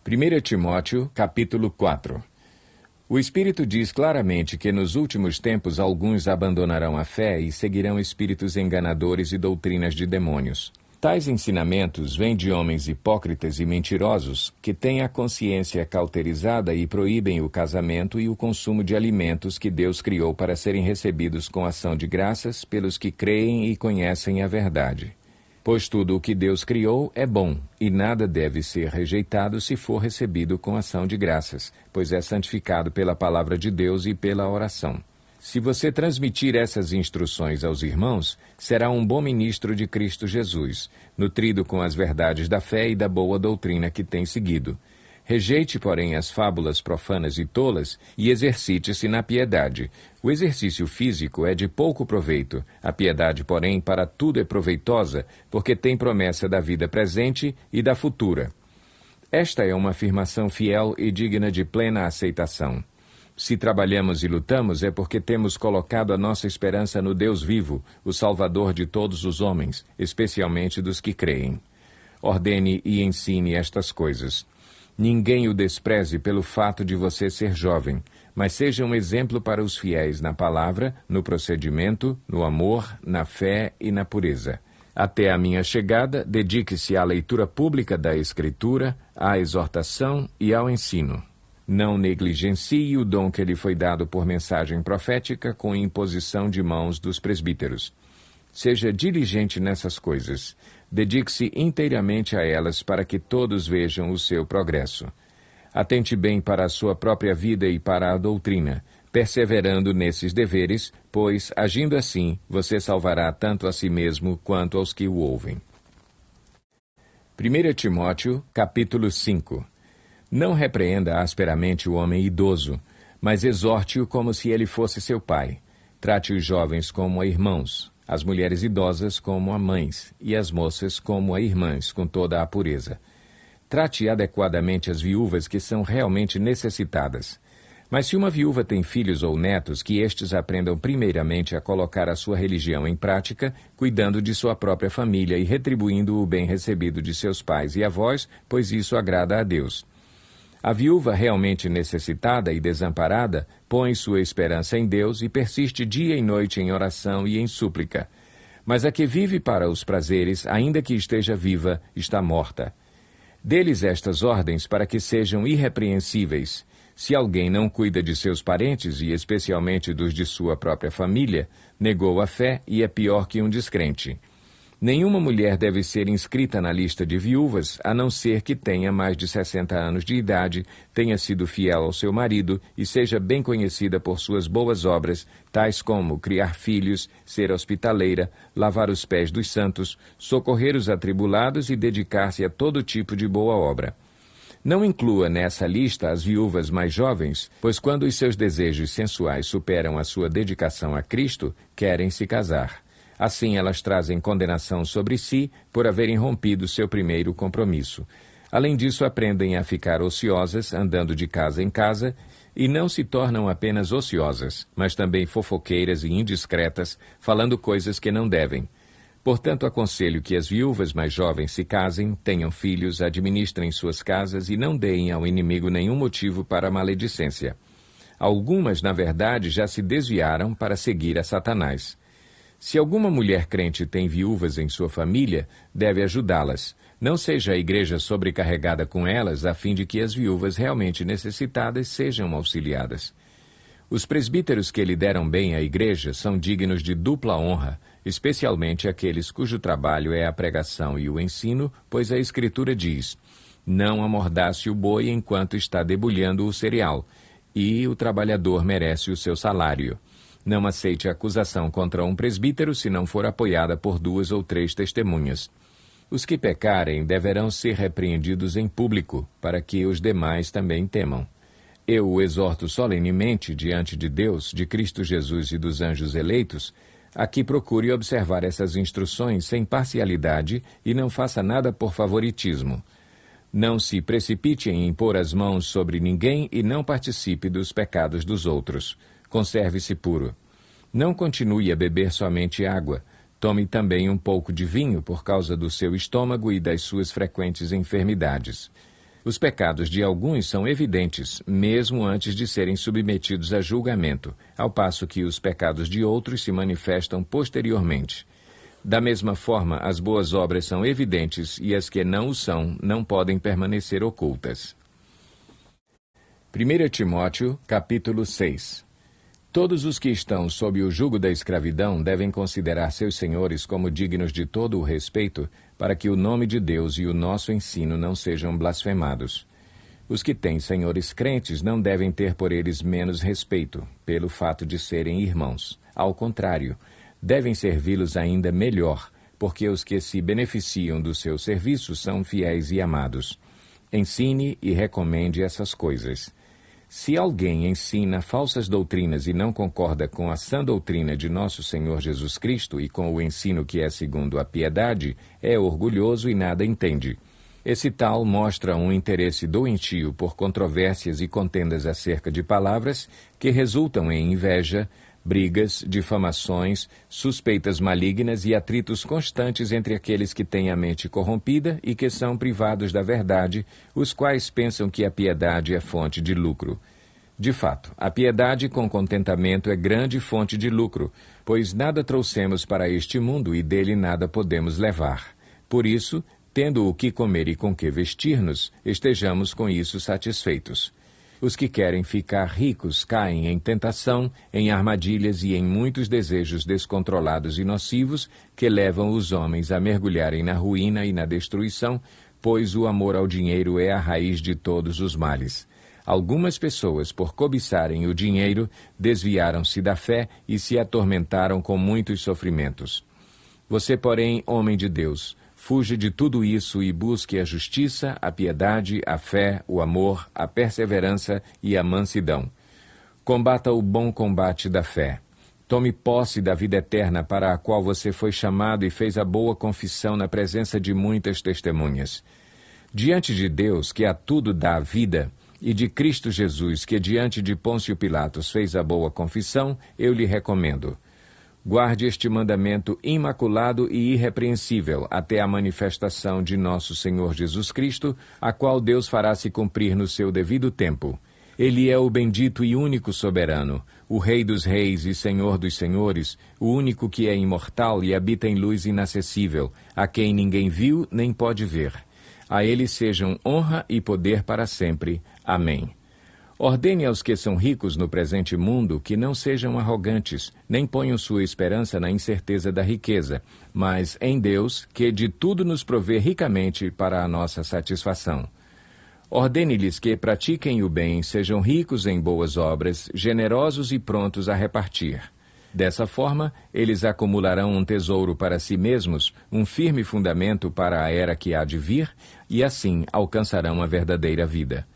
1 Timóteo, capítulo 4. O Espírito diz claramente que nos últimos tempos alguns abandonarão a fé e seguirão espíritos enganadores e doutrinas de demônios. Tais ensinamentos vêm de homens hipócritas e mentirosos que têm a consciência cauterizada e proíbem o casamento e o consumo de alimentos que Deus criou para serem recebidos com ação de graças pelos que creem e conhecem a verdade. Pois tudo o que Deus criou é bom, e nada deve ser rejeitado se for recebido com ação de graças, pois é santificado pela palavra de Deus e pela oração. Se você transmitir essas instruções aos irmãos, será um bom ministro de Cristo Jesus, nutrido com as verdades da fé e da boa doutrina que tem seguido. Rejeite, porém, as fábulas profanas e tolas e exercite-se na piedade. O exercício físico é de pouco proveito. A piedade, porém, para tudo é proveitosa, porque tem promessa da vida presente e da futura. Esta é uma afirmação fiel e digna de plena aceitação. Se trabalhamos e lutamos, é porque temos colocado a nossa esperança no Deus vivo, o Salvador de todos os homens, especialmente dos que creem. Ordene e ensine estas coisas. Ninguém o despreze pelo fato de você ser jovem, mas seja um exemplo para os fiéis na palavra, no procedimento, no amor, na fé e na pureza. Até a minha chegada, dedique-se à leitura pública da Escritura, à exortação e ao ensino. Não negligencie o dom que lhe foi dado por mensagem profética com imposição de mãos dos presbíteros. Seja diligente nessas coisas. Dedique-se inteiramente a elas para que todos vejam o seu progresso. Atente bem para a sua própria vida e para a doutrina, perseverando nesses deveres, pois, agindo assim, você salvará tanto a si mesmo quanto aos que o ouvem. 1 Timóteo, capítulo 5. Não repreenda asperamente o homem idoso, mas exorte-o como se ele fosse seu pai. Trate os jovens como a irmãos, as mulheres idosas como a mães, e as moças como a irmãs, com toda a pureza. Trate adequadamente as viúvas que são realmente necessitadas. Mas se uma viúva tem filhos ou netos, que estes aprendam primeiramente a colocar a sua religião em prática, cuidando de sua própria família e retribuindo o bem recebido de seus pais e avós, pois isso agrada a Deus. A viúva realmente necessitada e desamparada põe sua esperança em Deus e persiste dia e noite em oração e em súplica. Mas a que vive para os prazeres, ainda que esteja viva, está morta. Dê-lhes estas ordens para que sejam irrepreensíveis. Se alguém não cuida de seus parentes, e especialmente dos de sua própria família, negou a fé e é pior que um descrente. Nenhuma mulher deve ser inscrita na lista de viúvas, a não ser que tenha mais de 60 anos de idade, tenha sido fiel ao seu marido e seja bem conhecida por suas boas obras, tais como criar filhos, ser hospitaleira, lavar os pés dos santos, socorrer os atribulados e dedicar-se a todo tipo de boa obra. Não inclua nessa lista as viúvas mais jovens, pois quando os seus desejos sensuais superam a sua dedicação a Cristo, querem se casar. Assim elas trazem condenação sobre si por haverem rompido seu primeiro compromisso. Além disso, aprendem a ficar ociosas, andando de casa em casa, e não se tornam apenas ociosas, mas também fofoqueiras e indiscretas, falando coisas que não devem. Portanto, aconselho que as viúvas mais jovens se casem, tenham filhos, administrem suas casas e não deem ao inimigo nenhum motivo para a maledicência. Algumas, na verdade, já se desviaram para seguir a Satanás. Se alguma mulher crente tem viúvas em sua família, deve ajudá-las. Não seja a igreja sobrecarregada com elas, a fim de que as viúvas realmente necessitadas sejam auxiliadas. Os presbíteros que lideram bem a igreja são dignos de dupla honra, especialmente aqueles cujo trabalho é a pregação e o ensino, pois a Escritura diz: não amordace o boi enquanto está debulhando o cereal, e o trabalhador merece o seu salário. Não aceite acusação contra um presbítero se não for apoiada por 2 ou 3 testemunhas. Os que pecarem deverão ser repreendidos em público, para que os demais também temam. Eu o exorto solenemente diante de Deus, de Cristo Jesus e dos anjos eleitos, a que procure observar essas instruções sem parcialidade e não faça nada por favoritismo. Não se precipite em impor as mãos sobre ninguém e não participe dos pecados dos outros. Conserve-se puro. Não continue a beber somente água. Tome também um pouco de vinho por causa do seu estômago e das suas frequentes enfermidades. Os pecados de alguns são evidentes, mesmo antes de serem submetidos a julgamento, ao passo que os pecados de outros se manifestam posteriormente. Da mesma forma, as boas obras são evidentes e as que não o são não podem permanecer ocultas. 1 Timóteo, capítulo 6. Todos os que estão sob o jugo da escravidão devem considerar seus senhores como dignos de todo o respeito, para que o nome de Deus e o nosso ensino não sejam blasfemados. Os que têm senhores crentes não devem ter por eles menos respeito, pelo fato de serem irmãos. Ao contrário, devem servi-los ainda melhor, porque os que se beneficiam do seu serviço são fiéis e amados. Ensine e recomende essas coisas. Se alguém ensina falsas doutrinas e não concorda com a sã doutrina de nosso Senhor Jesus Cristo e com o ensino que é segundo a piedade, é orgulhoso e nada entende. Esse tal mostra um interesse doentio por controvérsias e contendas acerca de palavras que resultam em inveja, brigas, difamações, suspeitas malignas e atritos constantes entre aqueles que têm a mente corrompida e que são privados da verdade, os quais pensam que a piedade é fonte de lucro. De fato, a piedade com contentamento é grande fonte de lucro, pois nada trouxemos para este mundo e dele nada podemos levar. Por isso, tendo o que comer e com que vestir-nos, estejamos com isso satisfeitos. Os que querem ficar ricos caem em tentação, em armadilhas e em muitos desejos descontrolados e nocivos que levam os homens a mergulharem na ruína e na destruição, pois o amor ao dinheiro é a raiz de todos os males. Algumas pessoas, por cobiçarem o dinheiro, desviaram-se da fé e se atormentaram com muitos sofrimentos. Você, porém, homem de Deus, fuja de tudo isso e busque a justiça, a piedade, a fé, o amor, a perseverança e a mansidão. Combata o bom combate da fé. Tome posse da vida eterna para a qual você foi chamado e fez a boa confissão na presença de muitas testemunhas. Diante de Deus, que a tudo dá vida, e de Cristo Jesus, que diante de Pôncio Pilatos fez a boa confissão, eu lhe recomendo. Guarde este mandamento imaculado e irrepreensível até a manifestação de nosso Senhor Jesus Cristo, a qual Deus fará se cumprir no seu devido tempo. Ele é o bendito e único soberano, o Rei dos reis e Senhor dos senhores, o único que é imortal e habita em luz inacessível, a quem ninguém viu nem pode ver. A ele sejam honra e poder para sempre. Amém. Ordene aos que são ricos no presente mundo que não sejam arrogantes, nem ponham sua esperança na incerteza da riqueza, mas em Deus, que de tudo nos provê ricamente para a nossa satisfação. Ordene-lhes que pratiquem o bem, sejam ricos em boas obras, generosos e prontos a repartir. Dessa forma, eles acumularão um tesouro para si mesmos, um firme fundamento para a era que há de vir, e assim alcançarão a verdadeira vida.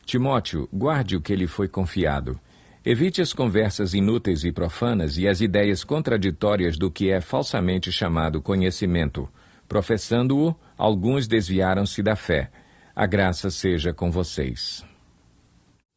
Timóteo, guarde o que lhe foi confiado. Evite as conversas inúteis e profanas e as ideias contraditórias do que é falsamente chamado conhecimento. Professando-o, alguns desviaram-se da fé. A graça seja com vocês.